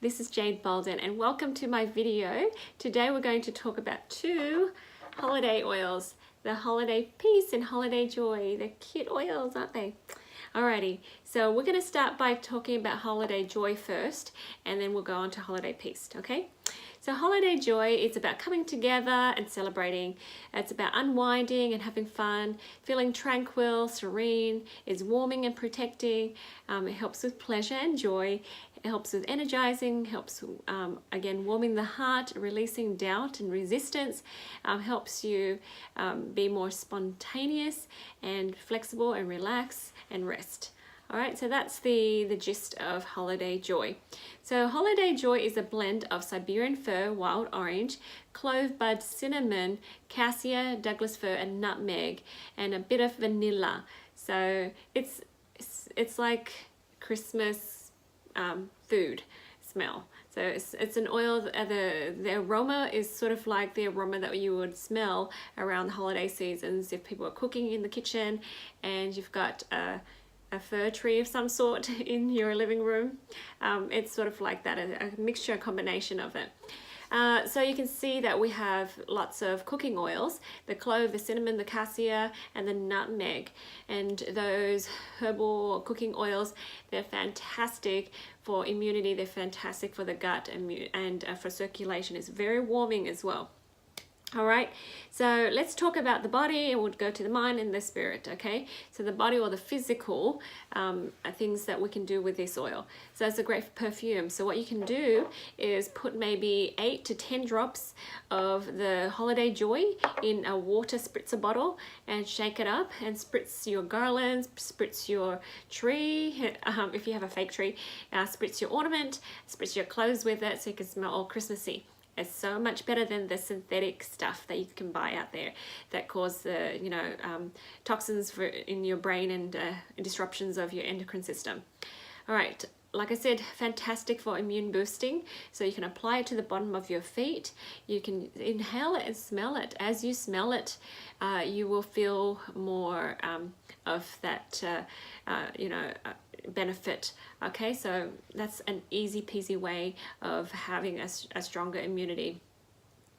This is Jade Bolden and welcome to my video. Today we're going to talk about two holiday oils, the Holiday Peace and Holiday Joy. They're cute oils, aren't they? Alrighty, so we're going to start by talking about Holiday Joy first, and then we'll go on to Holiday Peace, okay? So Holiday Joy is about coming together and celebrating. It's about unwinding and having fun, feeling tranquil, serene. It's warming and protecting. It helps with pleasure and joy. It helps with energizing, helps again warming the heart, releasing doubt and resistance, helps you be more spontaneous and flexible and relax and rest. All right, so that's the gist of Holiday Joy. So Holiday Joy is a blend of Siberian fir, wild orange, clove bud, cinnamon, cassia, Douglas fir, and nutmeg, and a bit of vanilla. So it's like Christmas food smell. So it's an oil, the aroma is sort of like the aroma that you would smell around the holiday seasons if people are cooking in the kitchen and you've got a fir tree of some sort in your living room. It's sort of like that, a mixture, a combination of it. So you can see that we have lots of cooking oils, the clove, the cinnamon, the cassia, and the nutmeg. And those herbal cooking oils, they're fantastic for immunity, they're fantastic for the gut and for circulation. It's very warming as well. All right, so let's talk about the body and we'll go to the mind and the spirit, okay? So the body or the physical things that we can do with this oil. So it's a great perfume. So what you can do is put maybe 8 to 10 drops of the Holiday Joy in a water spritzer bottle and shake it up and spritz your garlands, spritz your tree, if you have a fake tree, spritz your ornament, spritz your clothes with it so you can smell all Christmassy. It's so much better than the synthetic stuff that you can buy out there that cause the toxins in your brain and disruptions of your endocrine system. All right, like I said, fantastic for immune boosting. So you can apply it to the bottom of your feet. You can inhale it and smell it. As you smell it, you will feel more of that, benefit. Okay, so that's an easy peasy way of having a stronger immunity.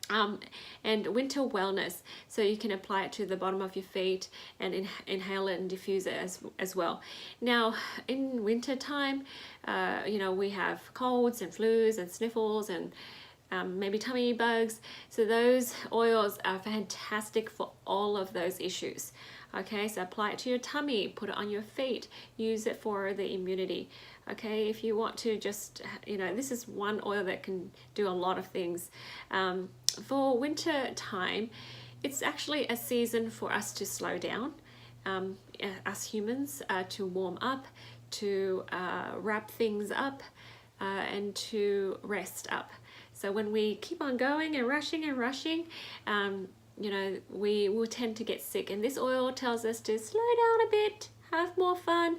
And winter wellness, so you can apply it to the bottom of your feet and inhale it and diffuse it as well. Now in winter time, we have colds and flus and sniffles and maybe tummy bugs. So those oils are fantastic for all of those issues. Okay, so apply it to your tummy, put it on your feet, use it for the immunity. Okay, if you want to just, this is one oil that can do a lot of things. For winter time, it's actually a season for us to slow down, us humans, to warm up, to wrap things up, and to rest up. So when we keep on going and rushing, we will tend to get sick, and this oil tells us to slow down a bit, have more fun,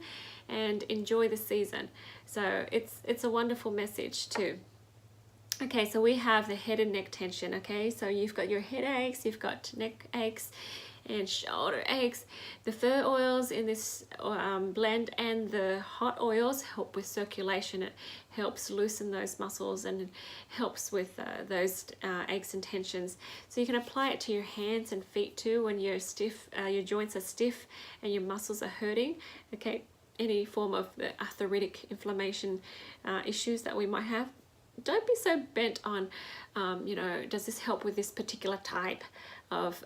and enjoy the season. So it's a wonderful message too. Okay, so we have the head and neck tension. Okay, so you've got your headaches, you've got neck aches and shoulder aches. The fir oils in this blend and the hot oils help with circulation. It helps loosen those muscles and it helps with those aches and tensions. So you can apply it to your hands and feet too when you're stiff, your joints are stiff and your muscles are hurting. Okay, any form of the arthritic inflammation issues that we might have. Don't be so bent on, does this help with this particular type of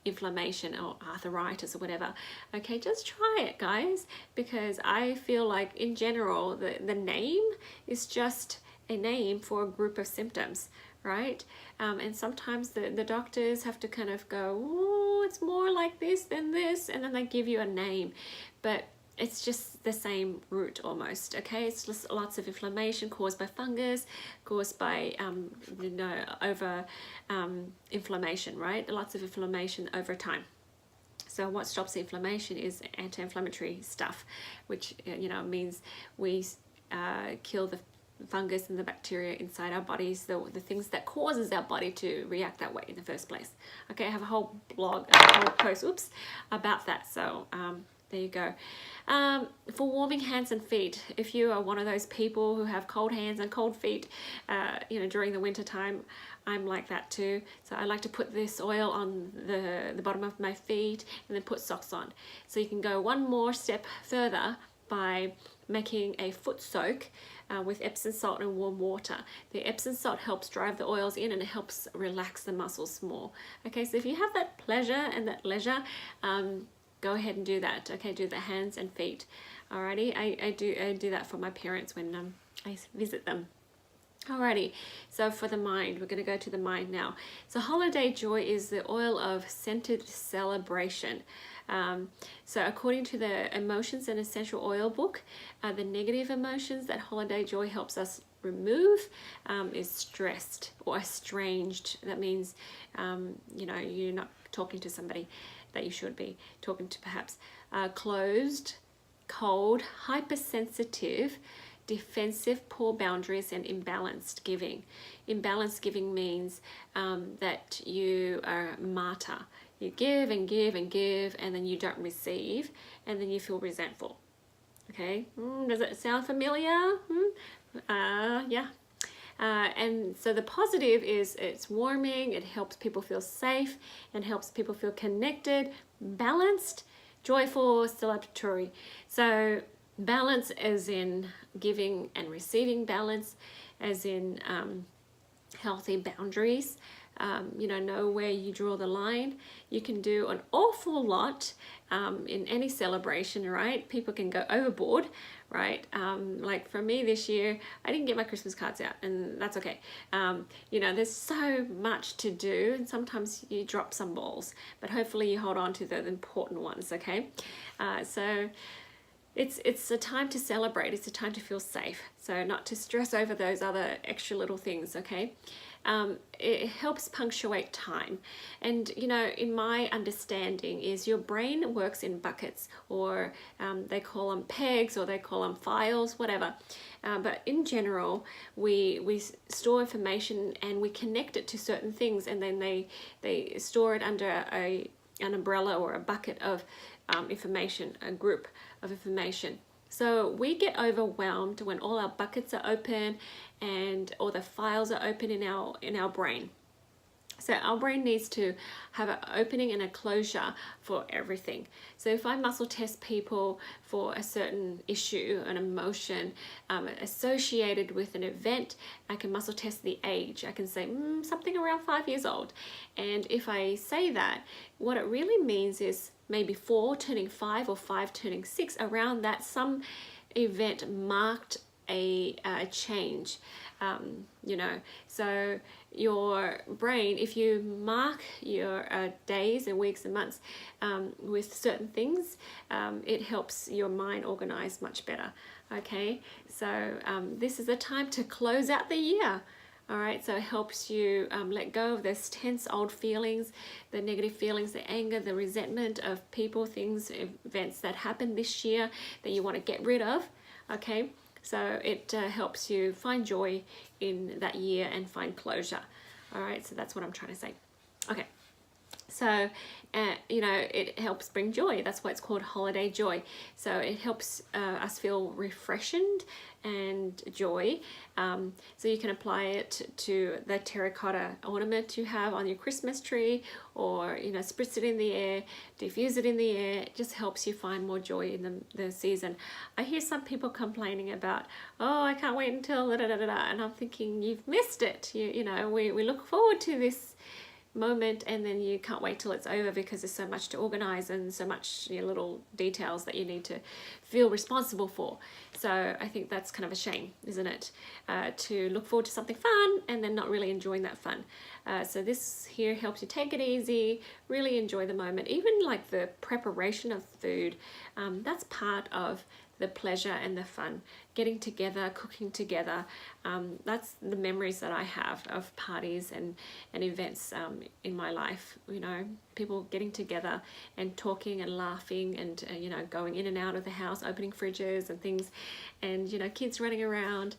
inflammation or arthritis or whatever. Okay, just try it, guys, because I feel like in general the name is just a name for a group of symptoms, right? And sometimes the doctors have to kind of go, oh, it's more like this than this, and then they give you a name, but it's just the same root almost. Okay, it's just lots of inflammation caused by fungus, caused by over inflammation, right? Lots of inflammation over time. So what stops the inflammation is anti-inflammatory stuff, which means we kill the fungus and the bacteria inside our bodies, the things that causes our body to react that way in the first place. Okay, I have a whole blog, a whole post, about that. So there you go. For warming hands and feet, if you are one of those people who have cold hands and cold feet, you know, during the winter time, I'm like that too. So I like to put this oil on the bottom of my feet and then put socks on. So you can go one more step further by making a foot soak with Epsom salt and warm water. The Epsom salt helps drive the oils in and it helps relax the muscles more. Okay, so if you have that pleasure and that leisure, go ahead and do that. Okay, do the hands and feet. Alrighty, I do that for my parents when I visit them. Alrighty, so for the mind, we're going to go to the mind now. So holiday joy is the oil of centered celebration. So according to the Emotions and Essential Oil book, the negative emotions that holiday joy helps us remove is stressed or estranged. That means, you know, you're not talking to somebody that you should be talking to, perhaps. Closed, cold, hypersensitive, defensive, poor boundaries, and imbalanced giving. Imbalanced giving means that you are a martyr. You give and give and give, and then you don't receive, and then you feel resentful. Okay, does it sound familiar? Yeah. And so the positive is it's warming, it helps people feel safe, and helps people feel connected, balanced, joyful, celebratory. So balance as in giving and receiving balance, as in healthy boundaries. You know where you draw the line. You can do an awful lot in any celebration, right? People can go overboard, right? Like for me this year, I didn't get my Christmas cards out, and that's okay. You know, there's so much to do, and sometimes you drop some balls, but hopefully you hold on to the important ones, okay? So it's a time to celebrate. It's a time to feel safe. So not to stress over those other extra little things, okay? It helps punctuate time. And, you know, in my understanding is your brain works in buckets, or they call them pegs, or they call them files, whatever. But in general, we store information and we connect it to certain things, and then they store it under an umbrella or a bucket of information, a group of information. So we get overwhelmed when all our buckets are open and all the files are open in our brain. So our brain needs to have an opening and a closure for everything. So if I muscle test people for a certain issue, an emotion associated with an event, I can muscle test the age. I can say something around 5 years old. And if I say that, what it really means is maybe 4 turning 5 or 5 turning 6. Around that, some event marked a change. You know, so your brain, if you mark your days and weeks and months with certain things, it helps your mind organize much better. Okay, so this is a time to close out the year. All right, so it helps you let go of those tense old feelings, the negative feelings, the anger, the resentment of people, things, events that happened this year that you want to get rid of. Okay, so it helps you find joy in that year and find closure. All right, so that's what I'm trying to say. Okay, so you know, it helps bring joy. That's why it's called holiday joy. So it helps us feel refreshed and joy. So you can apply it to the terracotta ornament you have on your Christmas tree, or, you know, spritz it in the air, diffuse it in the air. It just helps you find more joy in the season. I hear some people complaining about, oh, I can't wait until da da da da, and I'm thinking, you've missed it. You know, we look forward to this moment, and then you can't wait till it's over because there's so much to organize and so much, you know, little details that you need to feel responsible for. So I think that's kind of a shame, isn't it? To look forward to something fun and then not really enjoying that fun. So this here helps you take it easy, really enjoy the moment. Even like the preparation of food, that's part of the pleasure and the fun. Getting together, cooking together, that's the memories that I have of parties and events in my life. You know, people getting together and talking and laughing and you know, going in and out of the house, opening fridges and things, and you know, kids running around.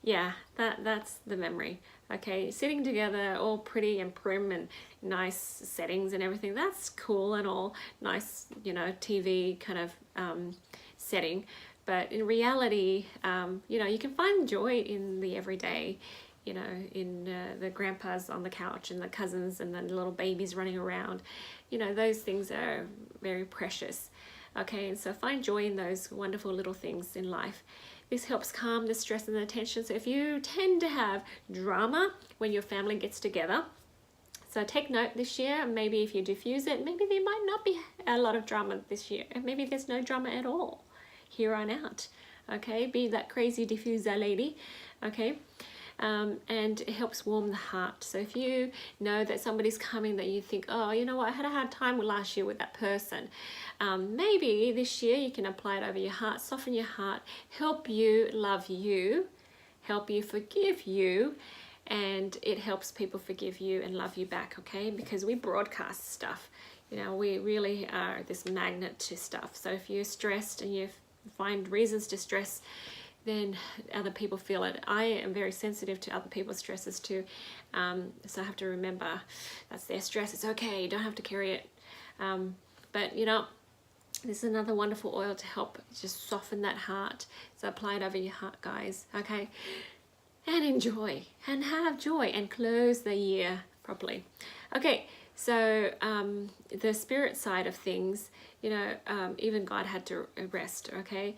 Yeah, that's the memory. Okay, sitting together, all pretty and prim and nice settings and everything. That's cool and all nice, you know, TV kind of setting. But in reality, you know, you can find joy in the everyday, you know, in the grandpas on the couch and the cousins and the little babies running around. You know, those things are very precious. Okay, and so find joy in those wonderful little things in life. This helps calm the stress and the tension. So if you tend to have drama when your family gets together, so take note this year, maybe if you diffuse it, maybe there might not be a lot of drama this year. And maybe there's no drama at all here on out. Okay, be that crazy diffuser lady. Okay. And it helps warm the heart. So if you know that somebody's coming that you think, oh, you know what, I had a hard time last year with that person, maybe this year you can apply it over your heart, soften your heart, help you love you, help you forgive you, and it helps people forgive you and love you back, okay? Because we broadcast stuff. You know, we really are this magnet to stuff. So if you're stressed and you find reasons to stress, then other people feel it. I am very sensitive to other people's stresses too. So I have to remember that's their stress. It's okay, you don't have to carry it. But you know, this is another wonderful oil to help just soften that heart. So apply it over your heart, guys, okay? And enjoy and have joy and close the year properly. Okay, so the spirit side of things, you know, even God had to rest, okay?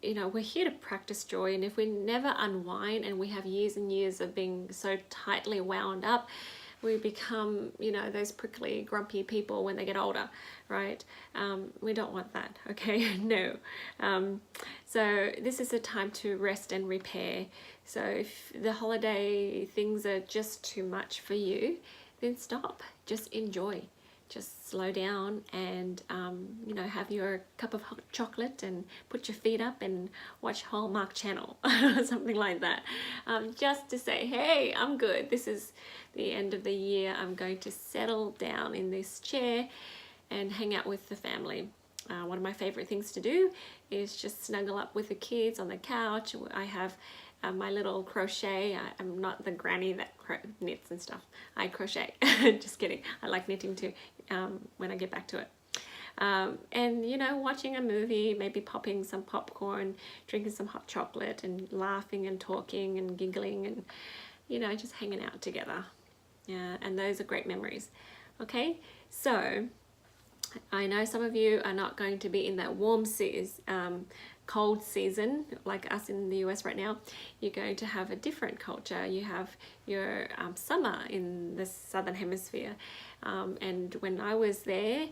You know, we're here to practice joy, and if we never unwind and we have years and years of being so tightly wound up, we become, you know, those prickly, grumpy people when they get older, right? We don't want that, okay? No. So this is a time to rest and repair. So if the holiday things are just too much for you, then stop. Just enjoy. Just slow down and, you know, have your cup of hot chocolate and put your feet up and watch Hallmark Channel or something like that. Just to say, hey, I'm good. This is the end of the year. I'm going to settle down in this chair and hang out with the family. One of my favorite things to do is just snuggle up with the kids on the couch. I have my little crochet. I'm not the granny that knits and stuff. I crochet. Just kidding. I like knitting too, when I get back to it. And you know, watching a movie, maybe popping some popcorn, drinking some hot chocolate and laughing and talking and giggling and, you know, just hanging out together. Yeah, and those are great memories. Okay, so I know some of you are not going to be in that warm cold season like us in the US right now. You're going to have a different culture. You have your summer in the southern hemisphere, and when I was there,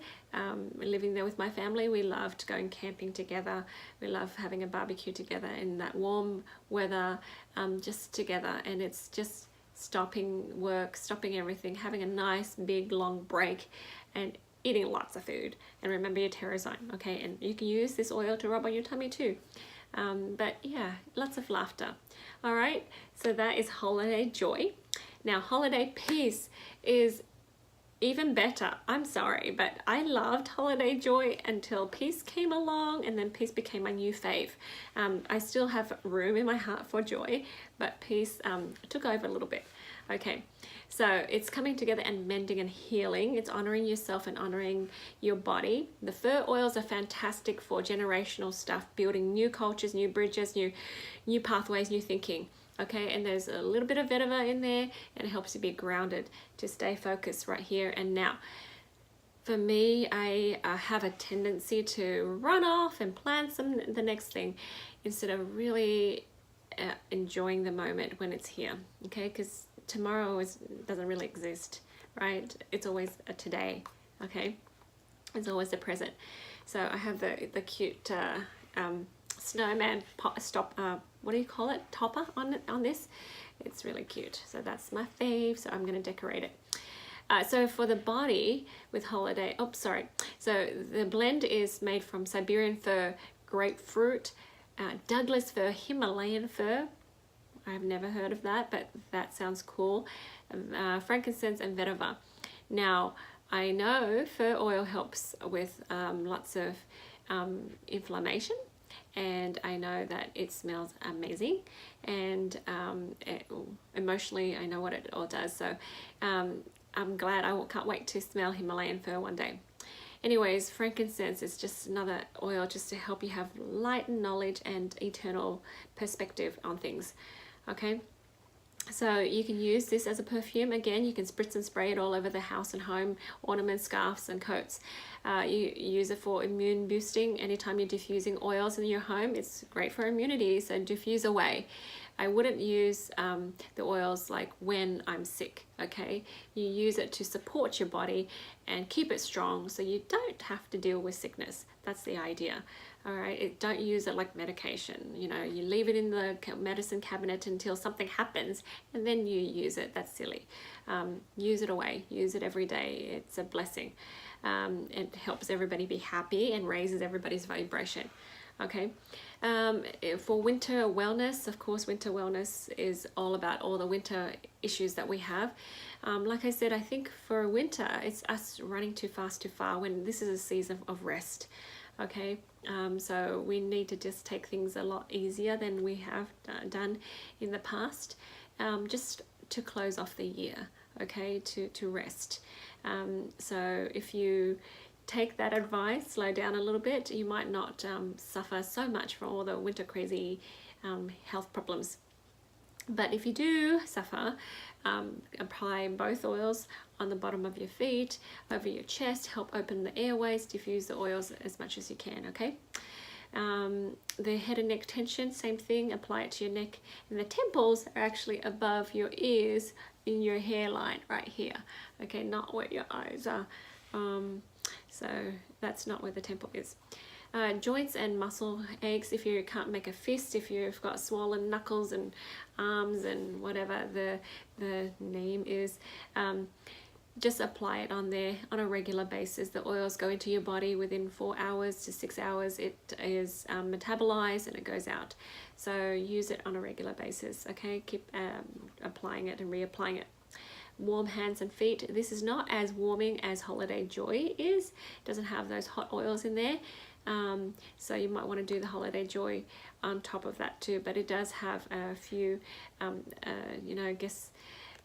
living there with my family, we loved going camping together. We love having a barbecue together in that warm weather, just together, and it's just stopping work, stopping everything, having a nice big long break and eating lots of food. And remember your doTERRA zone, okay? And you can use this oil to rub on your tummy too. But yeah, lots of laughter. All right, so that is holiday joy. Now holiday peace is even better. I'm sorry, but I loved holiday joy until peace came along, and then peace became my new fave. I still have room in my heart for joy, but peace took over a little bit. Okay, so it's coming together and mending and healing. It's honoring yourself and honoring your body. The fur oils are fantastic for generational stuff, building new cultures, new bridges, new pathways, new thinking. Okay, and there's a little bit of vetiver in there, and it helps you be grounded to stay focused right here and now. For me, I have a tendency to run off and plan the next thing instead of really enjoying the moment when it's here. Okay, because tomorrow doesn't really exist, right? It's always a today. Okay, it's always the present. So I have the cute snowman what do you call it, topper on this. It's really cute, so that's my fave, so I'm going to decorate it. So for the body with holiday, so the blend is made from Siberian fir, grapefruit, Douglas fir, Himalayan fir. I've never heard of that, but that sounds cool. Frankincense and vetiver. Now, I know fir oil helps with lots of inflammation, and I know that it smells amazing, and emotionally I know what it all does. So I'm glad. Can't wait to smell Himalayan fir one day. Anyways, frankincense is just another oil just to help you have light and knowledge and eternal perspective on things. Okay, so you can use this as a perfume. Again, you can spritz and spray it all over the house and home, ornaments, scarves and coats. You use it for immune boosting. Anytime you're diffusing oils in your home, it's great for immunity, so diffuse away. I wouldn't use the oils like when I'm sick, okay? You use it to support your body and keep it strong so you don't have to deal with sickness. That's the idea, all right? Don't use it like medication. You know, you leave it in the medicine cabinet until something happens and then you use it. That's silly. Use it away. Use it every day. It's a blessing. It helps everybody be happy and raises everybody's vibration. Okay, for winter wellness, of course, winter wellness is all about all the winter issues that we have. Like I said, I think for winter, it's us running too fast, too far, when this is a season of rest. Okay, so we need to just take things a lot easier than we have done in the past, just to close off the year, okay, to rest. So if you take that advice, slow down a little bit, you might not suffer so much from all the winter crazy health problems. But if you do suffer, apply both oils on the bottom of your feet, over your chest, help open the airways, diffuse the oils as much as you can, okay? The head and neck tension, same thing, apply it to your neck, and the temples are actually above your ears in your hairline right here, okay, not where your eyes are. So that's not where the temple is. Joints and muscle aches, if you can't make a fist, if you've got swollen knuckles and arms and whatever the name is, just apply it on there on a regular basis. The oils go into your body within 4 hours to 6 hours. It is metabolized and it goes out. So use it on a regular basis, okay? Keep applying it and reapplying it. Warm hands and feet. This is not as warming as Holiday Joy is. It doesn't have those hot oils in there. So you might want to do the Holiday Joy on top of that too. But it does have a few, you know, I guess,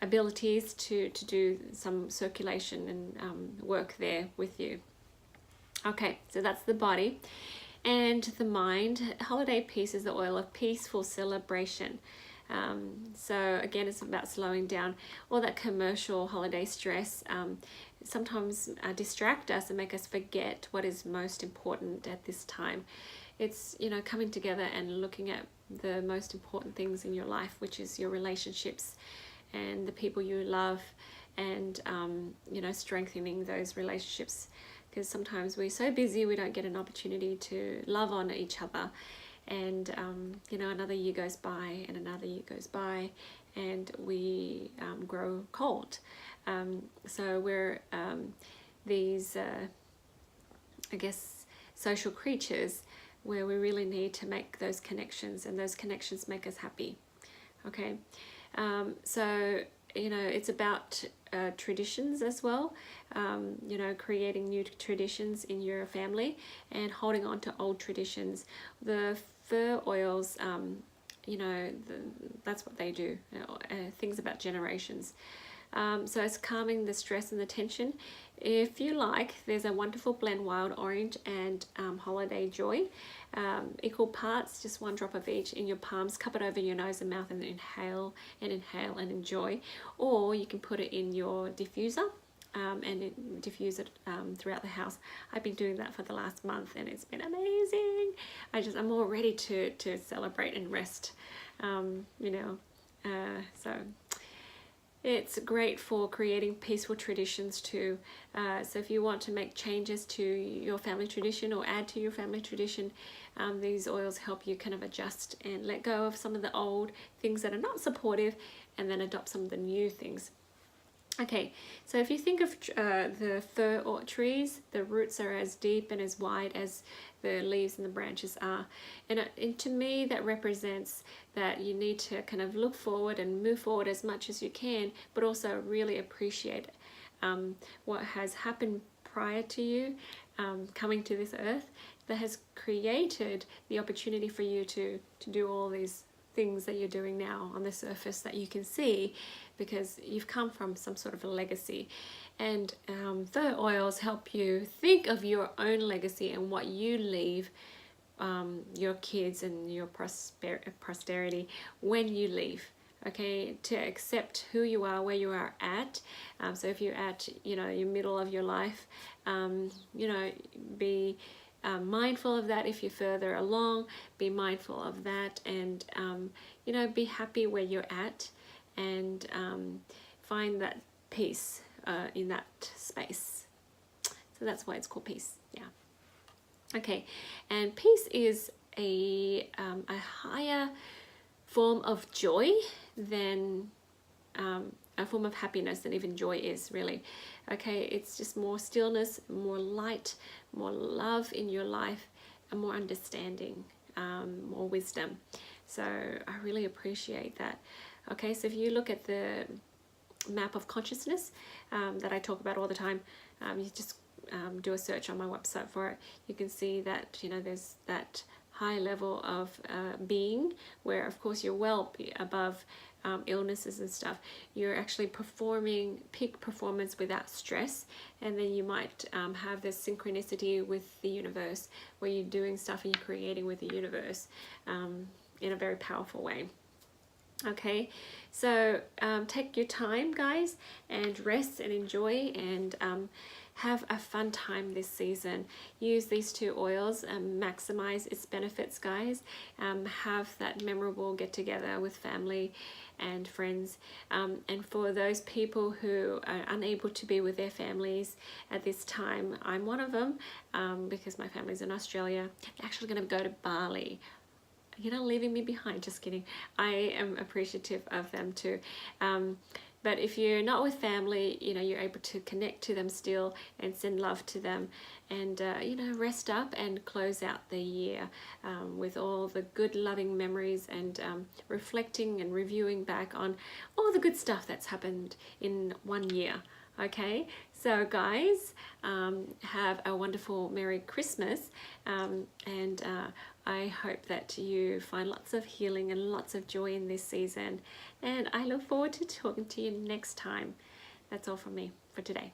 abilities to do some circulation and work there with you. Okay, so that's the body. And the mind. Holiday Peace is the oil of peaceful celebration. So again, it's about slowing down all that commercial holiday stress. Sometimes distract us and make us forget what is most important at this time. It's, you know, coming together and looking at the most important things in your life, which is your relationships and the people you love, and you know, strengthening those relationships, because sometimes we're so busy we don't get an opportunity to love on each other. And you know, another year goes by and another year goes by and we grow cold. So we're these I guess social creatures where we really need to make those connections, and those connections make us happy. Okay, so you know, it's about traditions as well, you know, creating new traditions in your family and holding on to old traditions. The fir oils, you know, that's what they do, things about generations. So it's calming the stress and the tension. If you like, there's a wonderful blend, wild orange and Holiday Joy, equal parts, just 1 drop of each in your palms. Cup it over your nose and mouth and inhale and enjoy. Or you can put it in your diffuser and diffuse it throughout the house. I've been doing that for the last month and it's been amazing. I'm all ready to celebrate and rest, you know, so it's great for creating peaceful traditions too. So if you want to make changes to your family tradition or add to your family tradition, these oils help you kind of adjust and let go of some of the old things that are not supportive and then adopt some of the new things. Okay, so if you think of the fir or trees, the roots are as deep and as wide as the leaves and the branches are. And to me, that represents that you need to kind of look forward and move forward as much as you can, but also really appreciate what has happened prior to you coming to this earth that has created the opportunity for you to do all these things that you're doing now on the surface that you can see, because you've come from some sort of a legacy. And the oils help you think of your own legacy and what you leave your kids and your posterity when you leave. Okay, to accept who you are, where you are at. So if you're at, you know, your middle of your life, you know, be mindful of that. If you're further along, be mindful of that, and you know, be happy where you're at, and find that peace in that space. So that's why it's called peace. Yeah. Okay, and peace is a higher form of joy than a form of happiness than even joy is, really. Okay, it's just more stillness, more light, more love in your life, and more understanding, more wisdom. So I really appreciate that. Okay, so if you look at the map of consciousness that I talk about all the time, you just do a search on my website for it. You can see that, you know, there's that high level of being where, of course, you're well above illnesses and stuff. You're actually performing peak performance without stress, and then you might have this synchronicity with the universe where you're doing stuff and you're creating with the universe in a very powerful way. Okay, so take your time, guys, and rest and enjoy, and have a fun time this season. Use these two oils and maximize its benefits, guys. Have that memorable get together with family and friends. And for those people who are unable to be with their families at this time, I'm one of them, because my family's in Australia. They're actually going to go to Bali. You're not leaving me behind, just kidding. I am appreciative of them too. But if you're not with family, you know, you're able to connect to them still and send love to them, and you know, rest up and close out the year with all the good loving memories, and reflecting and reviewing back on all the good stuff that's happened in 1 year. Okay, so guys, have a wonderful Merry Christmas, and I hope that you find lots of healing and lots of joy in this season, and I look forward to talking to you next time. That's all from me for today.